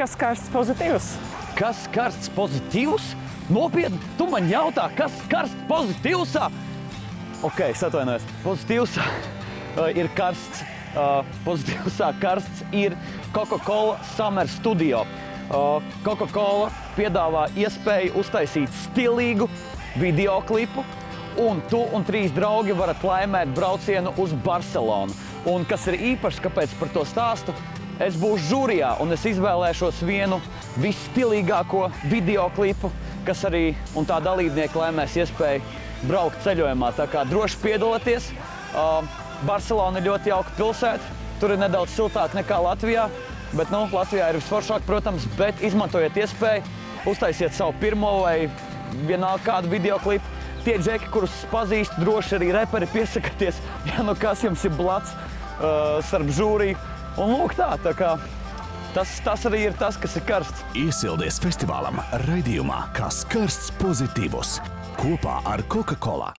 Kas karsts pozitīvs? Kas karsts pozitīvs? Nopietni, tu man jautā, kas karsts pozitīvsā? Ok, atvainojos. Pozitīvsā ir karsts. Pozitīvsā karsts ir Coca-Cola Summer Studio. Coca-Cola piedāvā iespēju uztaisīt stilīgu videoklipu, un tu un 3 draugi varat laimēt braucienu uz Barcelonu. Un kas ir īpašs, kāpēc par to stāstu? Es būšu žūrijā, un es izvēlēšos vienu visstilīgāko videoklipu, kas arī un tā dalībnieki laimēs iespēju braukt ceļojumā. Tā kā droši piedalieties. Barcelona ir ļoti jauka pilsēta. Tur ir nedaudz siltāk nekā Latvijā. Bet, Latvijā ir visforšāk, protams, bet izmantojiet iespēju, uztaisiet savu pirmo vai vienalga kādu videoklipu. Tie džeki, kurus pazīst, droši arī reperi piesakaties, ja kas jums ir blats starp žūriju. Un lūk tā kā tas arī ir tas, kas ir karsts. Iesildies festivālam raidījumā Kas karsts pozitīvs kopā ar Coca-Cola.